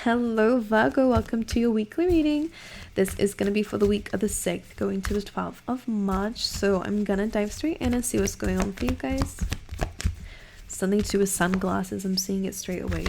Hello Virgo, welcome to your weekly reading. This is going to be for the week of the 6th going to the 12th of March. So I'm going to dive straight in and see what's going on for you guys. Something to do with sunglasses, I'm seeing it straight away.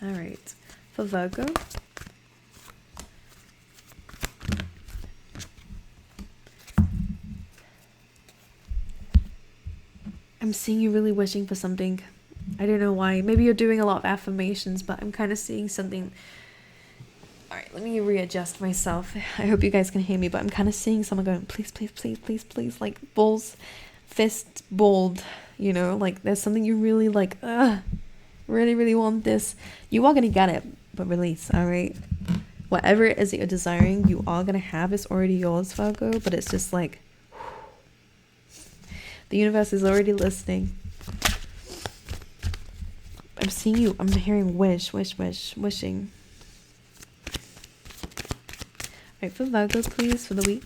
Alright, for Virgo. I'm seeing you really wishing for something. I don't know why. Maybe you're doing a lot of affirmations, but I'm kind of seeing something. Alright, let me readjust myself. I hope you guys can hear me, but I'm kind of seeing someone going, please, please, please, please, please. Like balls, fist, balled, you know, like there's something you really like, really, really want this. You are going to get it, but release, alright? Whatever it is that you're desiring, you are going to have. It's already yours, Virgo, but it's just like, the universe is already listening. I'm seeing you. I'm hearing wish, wishing. Alright, for Virgo, please, for the week.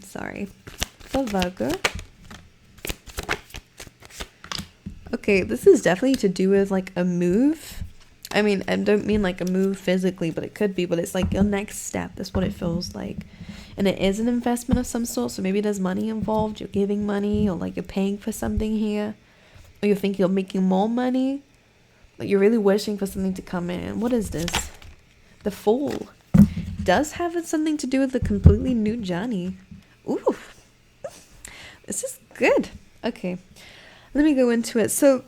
Sorry. For Virgo. Okay, this is definitely to do with like a move. I mean, I don't mean like a move physically, but it could be. But it's like your next step. That's what it feels like. And it is an investment of some sort. So maybe there's money involved. You're giving money, or like you're paying for something here. Or you think you're making more money. Like you're really wishing for something to come in. What is this? The Fool. Does have something to do with a completely new journey. Ooh. This is good. Okay. Let me go into it. So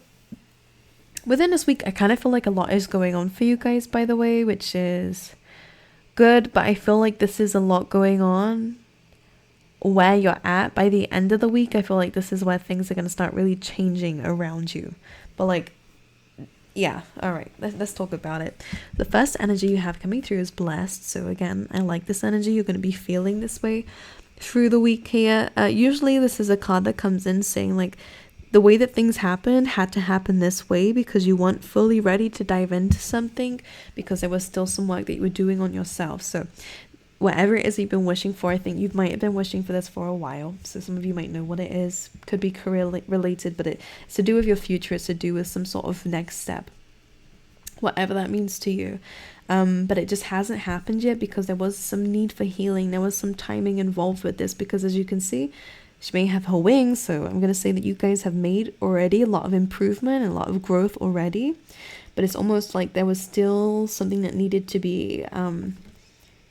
within this week, I kind of feel like a lot is going on for you guys, by the way, which is good, but I feel like this is a lot going on where you're at by the end of the week. I feel like this is where things are going to start really changing around you. But like, yeah, all right, let's talk about it. The first energy you have coming through is blessed. So again, I like this energy. You're going to be feeling this way through the week here. Usually this is a card that comes in saying like the way that things happened had to happen this way because you weren't fully ready to dive into something because there was still some work that you were doing on yourself. So whatever it is that you've been wishing for, I think you might have been wishing for this for a while. So some of you might know what it is. Could be career related, but it's to do with your future. It's to do with some sort of next step, whatever that means to you. But it just hasn't happened yet because there was some need for healing. There was some timing involved with this because, as you can see, she may have her wings. So I'm going to say that you guys have made already a lot of improvement and a lot of growth already. But it's almost like there was still something that needed to be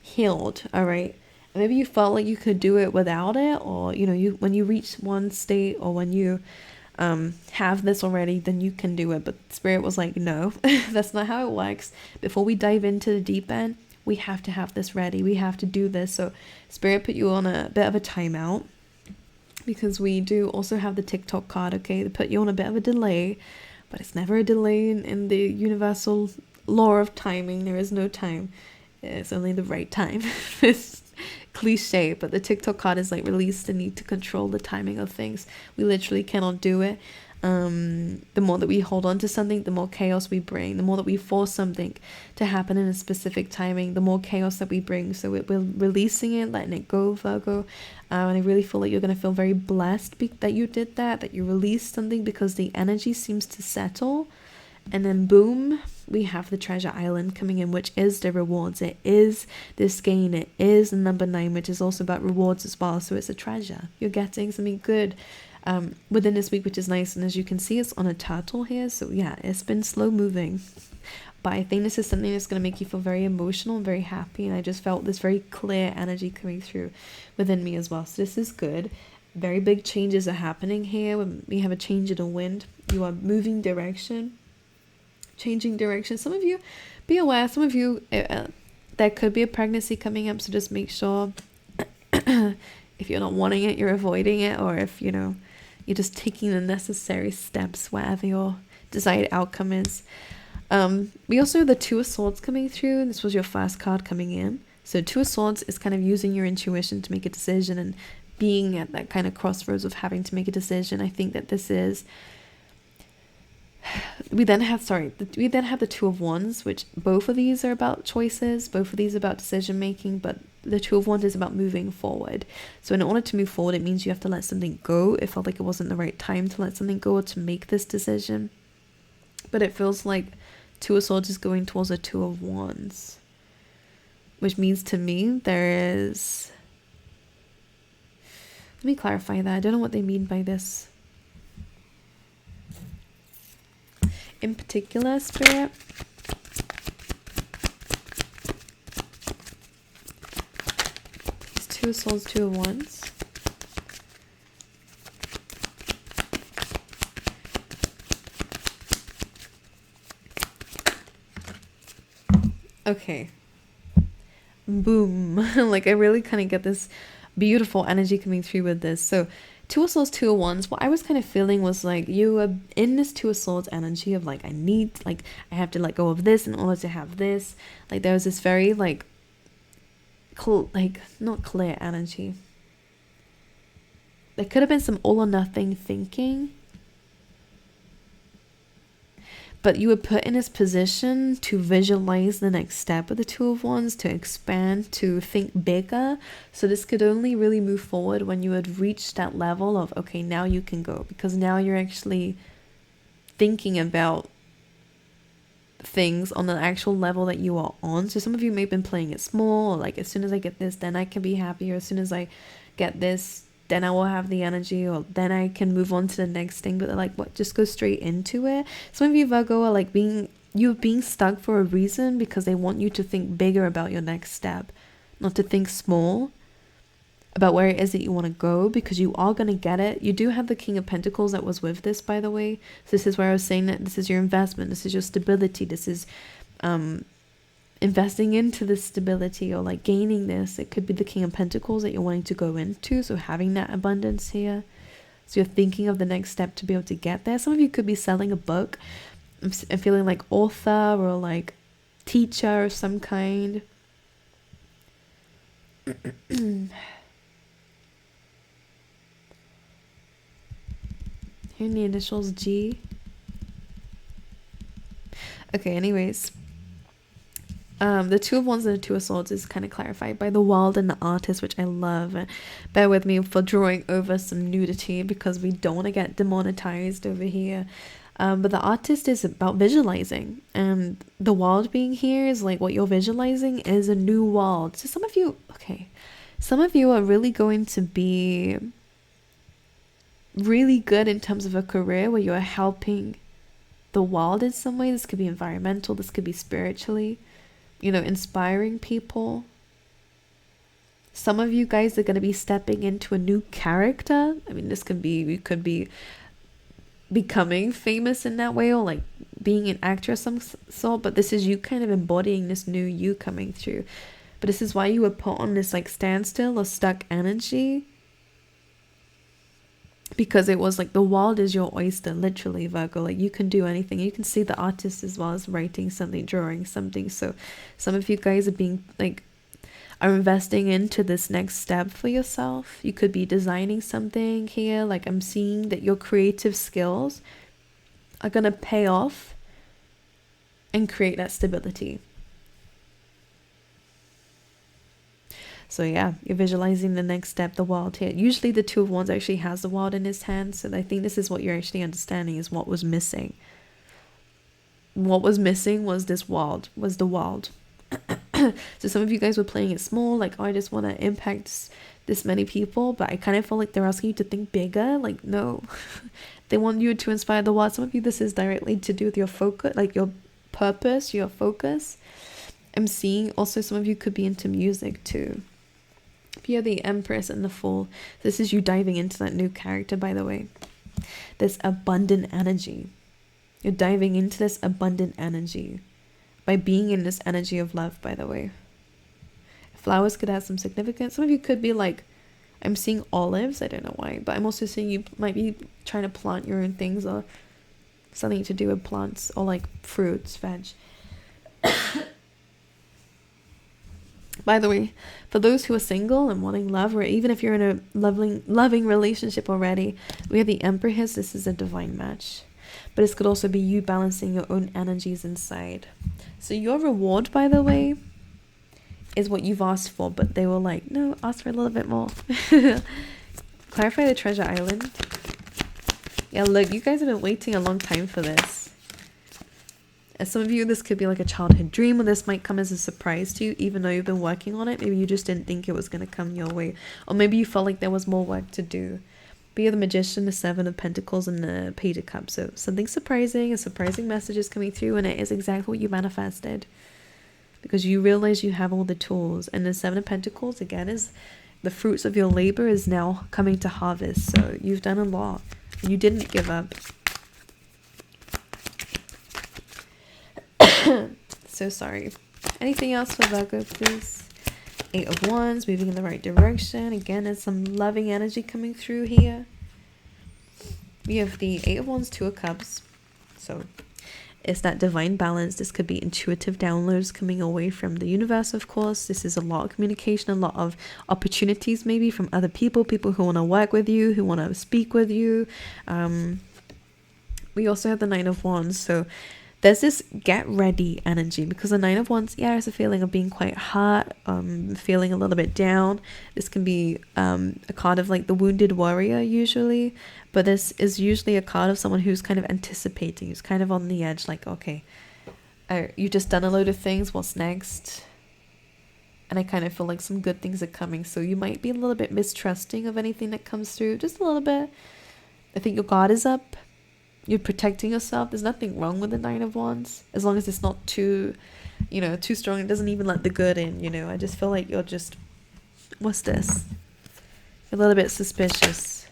healed. All right. Maybe you felt like you could do it without it, or you know, when you reach one state, or when you have this already, then you can do it. But Spirit was like, no, that's not how it works. Before we dive into the deep end, we have to have this ready. We have to do this. So Spirit put you on a bit of a timeout, because we do also have the TikTok card. Okay, they put you on a bit of a delay, but it's never a delay in the universal law of timing. There is no time. It's only the right time. It's cliche, but the TikTok card is like release the need to control the timing of things. We literally cannot do it. The more that we hold on to something, the more chaos we bring. The more that we force something to happen in a specific timing, the more chaos that we bring. So we're releasing it, letting it go, Virgo. And I really feel like you're going to feel very blessed that you did that you released something, because the energy seems to settle. And then boom, we have the treasure island coming in, which is the rewards. It is this gain. It is the number 9, which is also about rewards as well. So it's a treasure. You're getting something good within this week, which is nice. And as you can see, it's on a turtle here. So yeah, it's been slow moving. But I think this is something that's going to make you feel very emotional and very happy. And I just felt this very clear energy coming through within me as well. So this is good. Very big changes are happening here. When we have a change in the wind, you are moving direction. Changing direction. Some of you, be aware, some of you, there could be a pregnancy coming up, so just make sure if you're not wanting it, you're avoiding it, or if you know you're just taking the necessary steps wherever your desired outcome is. We also have the Two of Swords coming through. This was your first card coming in. So Two of Swords is kind of using your intuition to make a decision and being at that kind of crossroads of having to make a decision. I think that this is we then have the Two of Wands, which both of these are about choices, both of these are about decision making, but The Two of Wands is about moving forward. So in order to move forward, it means you have to let something go. It felt like it wasn't the right time to let something go or to make this decision. But it feels like Two of Swords is going towards a Two of Wands. Which means to me, there is... Let me clarify that. I don't know what they mean by this. In particular, Spirit... Two of Swords, Two of Wands. Okay. Boom. Like, I really kind of get this beautiful energy coming through with this. So, Two of Swords, Two of Wands. What I was kind of feeling was like you were in this Two of Swords energy of like, I have to let go of this in order to have this. Like, there was this very like not clear energy. There could have been some all or nothing thinking, but you were put in this position to visualize the next step of the Two of Wands, to expand, to think bigger. So this could only really move forward when you had reached that level of, okay, now you can go, because now you're actually thinking about things on the actual level that you are on. So some of you may have been playing it small, or like, as soon as I get this, then I can be happy, or as soon as I get this, then I will have the energy, or then I can move on to the next thing. But they're like, what, just go straight into it. Some of you, Virgo, are like being stuck for a reason, because they want you to think bigger about your next step, not to think small about where it is that you want to go, because you are going to get it. You do have the King of Pentacles that was with this, by the way. So this is where I was saying that this is your investment, this is your stability, this is investing into this stability, or like gaining this. It could be the King of Pentacles that you're wanting to go into, so having that abundance here. So you're thinking of the next step to be able to get there. Some of you could be selling a book. I'm feeling like author or like teacher of some kind. Here in the initials G. Okay, anyways. The Two of Wands and the Two of Swords is kind of clarified by the Wild and the Artist, which I love. Bear with me for drawing over some nudity, because we don't want to get demonetized over here. But the Artist is about visualizing, and the Wild being here is like what you're visualizing is a new world. So some of you are really going to be really good in terms of a career where you're helping the world in some way. This could be environmental, this could be spiritually, inspiring people. Some of you guys are going to be stepping into a new character. I mean, you could be becoming famous in that way, or like being an actor of some sort, but this is you kind of embodying this new you coming through. But this is why you were put on this like standstill or stuck energy, because it was like the world is your oyster, literally, Virgo. Like, you can do anything. You can see the Artist as well as writing something, drawing something. So some of you guys are investing into this next step for yourself. You could be designing something here. Like, I'm seeing that your creative skills are gonna pay off and create that stability. So yeah, you're visualizing the next step, the Wild here. Usually the Two of Wands actually has the Wild in his hand. So I think this is what you're actually understanding is what was missing. What was missing was the Wild. So some of you guys were playing it small, like, oh, I just want to impact this many people. But I kind of feel like they're asking you to think bigger. Like, no, they want you to inspire the Wild. Some of you, this is directly to do with your focus, like your purpose, your focus. I'm seeing also some of you could be into music too. If you're the Empress and the Fool, this is you diving into that new character, by the way. This abundant energy. You're diving into this abundant energy by being in this energy of love, by the way. Flowers could have some significance. Some of you could be like, I'm seeing olives. I don't know why, but I'm also seeing you might be trying to plant your own things, or something to do with plants, or like fruits, veg. By the way, for those who are single and wanting love, or even if you're in a loving relationship already, we have the Empress. This is a divine match. But this could also be you balancing your own energies inside. So your reward, by the way, is what you've asked for, but they were like, no, ask for a little bit more. Clarify the treasure island. Yeah, look, you guys have been waiting a long time for this. As some of you, this could be like a childhood dream, or this might come as a surprise to you, even though you've been working on it. Maybe you just didn't think it was going to come your way, or maybe you felt like there was more work to do. Be the Magician, the Seven of Pentacles, and the Page of Cups. So something surprising, a surprising message is coming through, and it is exactly what you manifested, because you realize you have all the tools. And the Seven of Pentacles, again, is the fruits of your labor is now coming to harvest. So you've done a lot, and you didn't give up. So sorry. Anything else for Virgo, please? Eight of Wands, moving in the right direction. Again, there's some loving energy coming through here. We have the Eight of Wands, Two of Cups. So it's that divine balance. This could be intuitive downloads coming away from the universe, of course. This is a lot of communication, a lot of opportunities maybe from other people, people who want to work with you, who want to speak with you. We also have the Nine of Wands. So there's this get ready energy, because the Nine of Wands, yeah, it's a feeling of being quite hurt, feeling a little bit down. This can be a card of like the wounded warrior usually, but this is usually a card of someone who's kind of anticipating, who's kind of on the edge, like, okay, you just done a load of things, what's next? And I kind of feel like some good things are coming, so you might be a little bit mistrusting of anything that comes through, just a little bit. I think your guard is up. You're protecting yourself. There's nothing wrong with the Nine of Wands, as long as it's not too, too strong. It doesn't even let the good in, I just feel like you're just, what's this? You're a little bit suspicious,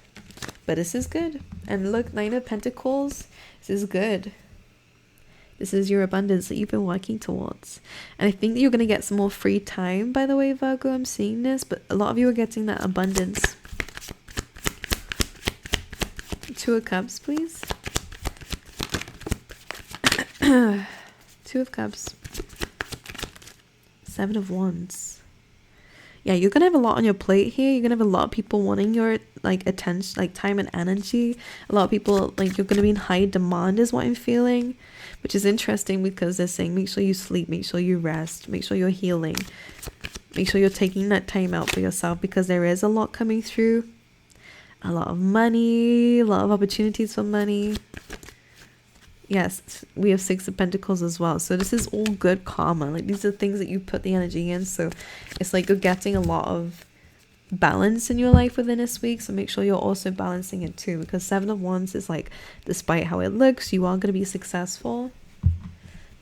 but this is good. And look, Nine of Pentacles, this is good. This is your abundance that you've been working towards. And I think that you're going to get some more free time, by the way, Virgo. I'm seeing this, but a lot of you are getting that abundance. Two of Cups, please. Two of Cups. Seven of Wands. Yeah, you're gonna have a lot on your plate here. You're gonna have a lot of people wanting your attention, time and energy. A lot of people, you're gonna be in high demand is what I'm feeling, which is interesting, because they're saying make sure you sleep, make sure you rest, make sure you're healing, make sure you're taking that time out for yourself, because there is a lot coming through. A lot of money, a lot of opportunities for money. Yes, we have Six of Pentacles as well. So this is all good karma. These are things that you put the energy in. So it's like you're getting a lot of balance in your life within this week. So make sure you're also balancing it too. Because Seven of Wands is despite how it looks, you are going to be successful.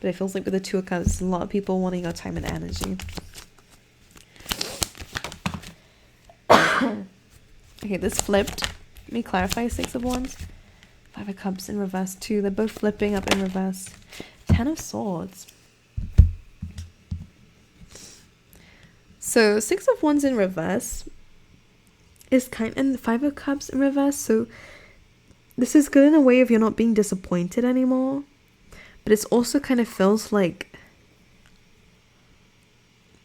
But it feels like with the Two of Cups, a lot of people wanting your time and energy. Okay, this flipped. Let me clarify. Six of Wands. Five of Cups in reverse too. They're both flipping up in reverse. Ten of Swords. So Six of Wands in reverse is and Five of Cups in reverse. So this is good in a way of you're not being disappointed anymore. But it's also kind of feels like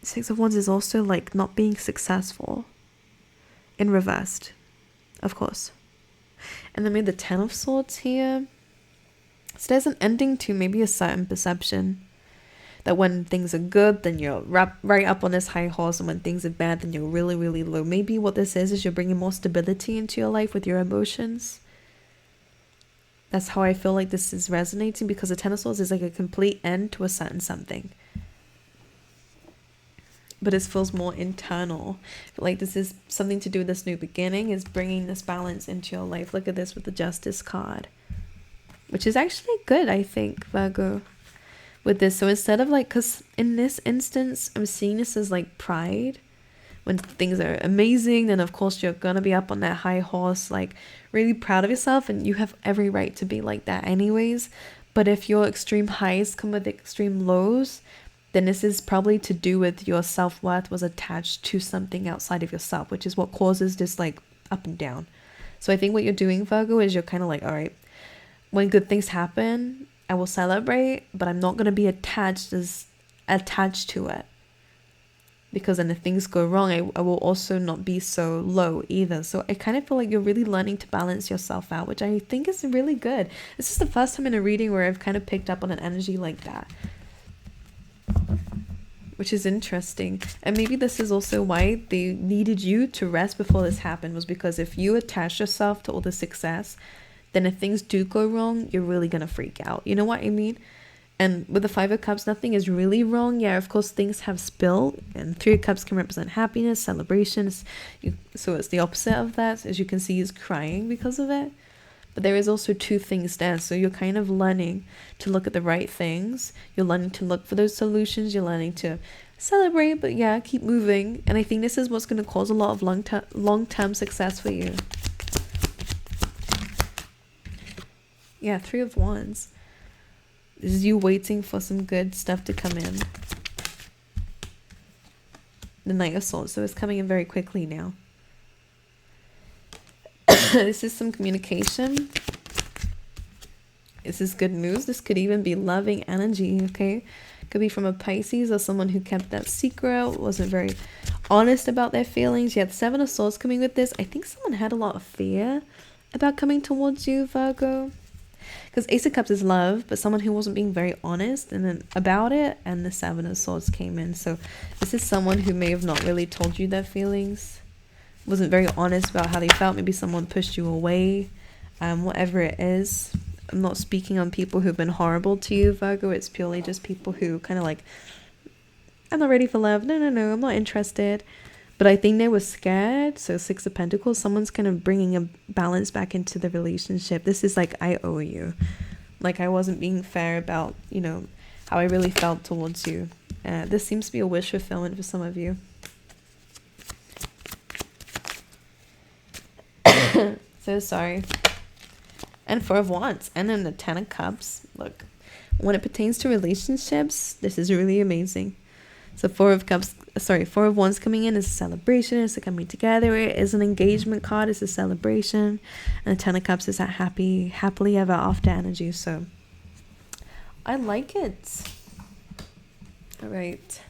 Six of Wands is also not being successful in reversed, of course. And then we have the Ten of Swords here. So there's an ending to maybe a certain perception that when things are good, then you're right up on this high horse, and when things are bad, then you're really, really low. Maybe what this is you're bringing more stability into your life with your emotions. That's how I feel like this is resonating, because the Ten of Swords is a complete end to a certain something. But it feels more internal. I feel like this is something to do with this new beginning, is bringing this balance into your life. Look at this with the Justice card, which is actually good, I think, Virgo, with this. So instead of because in this instance, I'm seeing this as pride. When things are amazing, then of course you're gonna be up on that high horse, really proud of yourself, and you have every right to be like that anyways. But if your extreme highs come with extreme lows, then this is probably to do with your self-worth was attached to something outside of yourself, which is what causes this up and down. So I think what you're doing, Virgo, is you're kind of all right, when good things happen, I will celebrate, but I'm not going to be attached to it. Because then if things go wrong, I will also not be so low either. So I kind of feel like you're really learning to balance yourself out, which I think is really good. This is the first time in a reading where I've kind of picked up on an energy like that. which is interesting. And maybe this is also why they needed you to rest before this happened, was because if you attach yourself to all the success, then if things do go wrong, you're really gonna freak out. You know what I mean? And with the Five of Cups, nothing is really wrong. Yeah, of course, things have spilled. And Three of Cups can represent happiness, celebrations. So it's the opposite of that. As you can see, he's crying because of it. But there is also two things there. So you're kind of learning to look at the right things. You're learning to look for those solutions. You're learning to celebrate, but yeah, keep moving. And I think this is what's going to cause a lot of long-term success for you. Yeah, Three of Wands. This is you waiting for some good stuff to come in. The Knight of Swords. So it's coming in very quickly now. This is some communication. This is good news. This could even be loving energy, okay? Could be from a Pisces or someone who kept that secret, wasn't very honest about their feelings. You had Seven of Swords coming with this. I think someone had a lot of fear about coming towards you, Virgo. Because Ace of Cups is love, but someone who wasn't being very honest and then about it, and the Seven of Swords came in. So this is someone who may have not really told you their feelings, wasn't very honest about how they felt. Maybe someone pushed you away, whatever it is. I'm not speaking on people who've been horrible to you, Virgo. It's purely just people who kind of like, I'm not ready for love. No, I'm not interested. But I think they were scared. So Six of Pentacles, someone's kind of bringing a balance back into the relationship. This is like, I owe you. Like I wasn't being fair about, you know, how I really felt towards you. This seems to be a wish fulfillment for some of you. So sorry. And Four of Wands. And then the Ten of Cups. Look, when it pertains to relationships, this is really amazing. So Four of Wands coming in is a celebration. It's a coming together. It is an engagement card. It's a celebration. And the Ten of Cups is that happily ever after energy. So I like it. All right.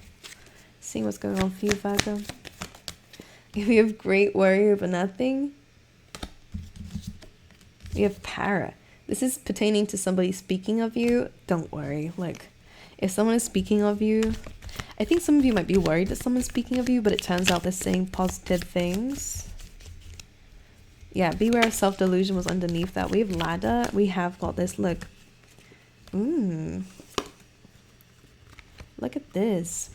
Seeing what's going on for you, Virgo. If you have great worry over nothing, you have Para. This is pertaining to somebody speaking of you. Don't worry. Like, if someone is speaking of you, I think some of you might be worried that someone's speaking of you, but it turns out they're saying positive things. Yeah, beware of self-delusion was underneath that. We have Ladder. We have got this. Look. Look at this.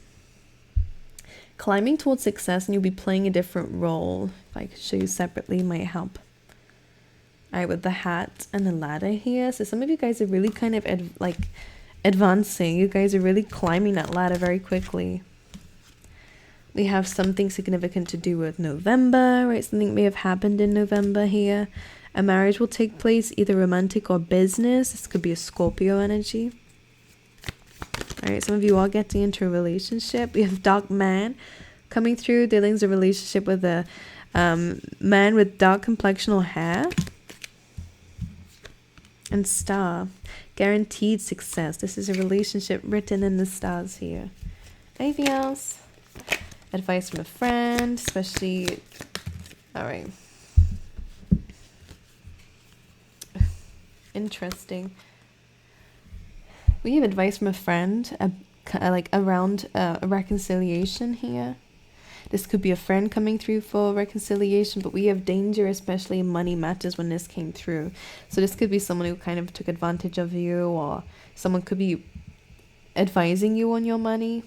Climbing towards success, and you'll be playing a different role. If I could show you separately, might help. Alright, with the hat and the ladder here. So some of you guys are really kind of advancing. You guys are really climbing that ladder very quickly. We have something significant to do with November, right? Something may have happened in November here. A marriage will take place, either romantic or business. This could be a Scorpio energy. Alright, some of you are getting into a relationship. We have Dark Man coming through, dealing with a relationship with a man with dark complexion or hair. And Star, guaranteed success. This is a relationship written in the stars here. Anything else? Advice from a friend, especially. All right. Interesting. We have advice from a friend, like around a reconciliation here. This could be a friend coming through for reconciliation, but we have danger, especially in money matters, when this came through. So this could be someone who kind of took advantage of you, or someone could be advising you on your money.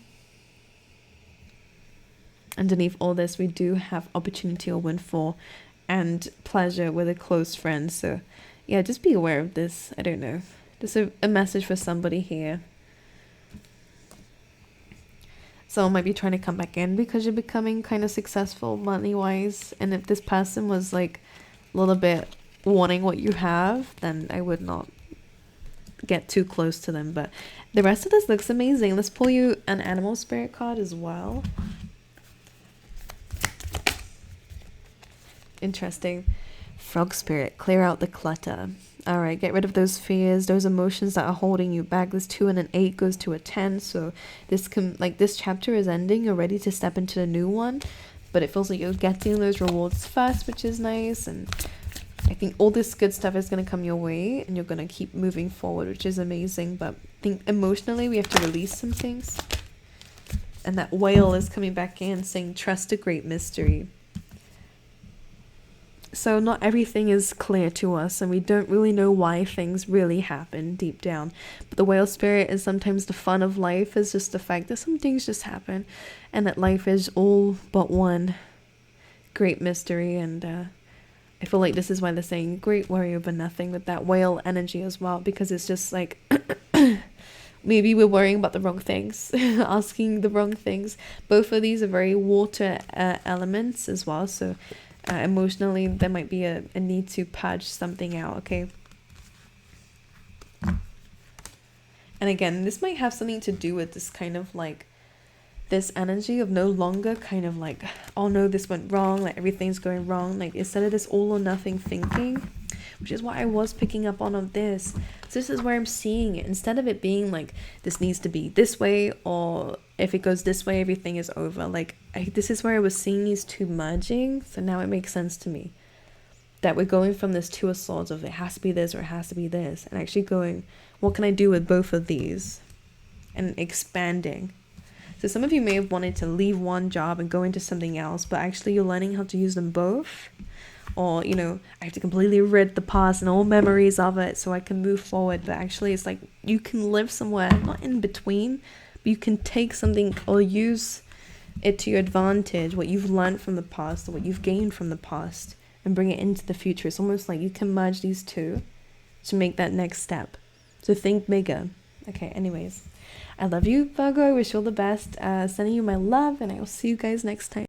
Underneath all this, we do have opportunity or windfall and pleasure with a close friend. So yeah, just be aware of this. I don't know. Just a message for somebody here. Someone might be trying to come back in because you're becoming kind of successful money-wise. And if this person was like a little bit wanting what you have, then I would not get too close to them. But the rest of this looks amazing. Let's pull you an animal spirit card as well. Interesting. Frog spirit, clear out the clutter. All right, get rid of those fears, those emotions that are holding you back. This 2 and an 8 goes to a 10. So this this chapter is ending. You're ready to step into the new one, but it feels like you're getting those rewards first, which is nice. And I think all this good stuff is going to come your way, and you're going to keep moving forward, which is amazing. But I think emotionally we have to release some things. And that whale is coming back in saying, trust a great mystery. So not everything is clear to us, and we don't really know why things really happen deep down. But the whale spirit is sometimes the fun of life, is just the fact that some things just happen, and that life is all but one great mystery. And I feel like this is why they're saying great worry over nothing, with that whale energy as well, because it's just like maybe we're worrying about the wrong things, asking the wrong things. Both of these are very water elements as well, so emotionally there might be a need to purge something out, okay? And again, this might have something to do with this kind of like this energy of no longer kind of like, oh no, this went wrong, like everything's going wrong, like instead of this all or nothing thinking, which is what I was picking up on this. So this is where I'm seeing it, instead of it being like this needs to be this way, or if it goes this way everything is over. Like this is where I was seeing these two merging. So now it makes sense to me that we're going from this Two of Swords of it has to be this or it has to be this, and actually going, what can I do with both of these, and expanding. So some of you may have wanted to leave one job and go into something else, but actually you're learning how to use them both. Or, you know, I have to completely rid the past and all memories of it so I can move forward. But actually it's like you can live somewhere, not in between, but you can take something or use it to your advantage, what you've learned from the past or what you've gained from the past, and bring it into the future. It's almost like you can merge these two to make that next step. So think bigger. Okay, anyways. I love you, Virgo. I wish you all the best. Sending you my love, and I will see you guys next time.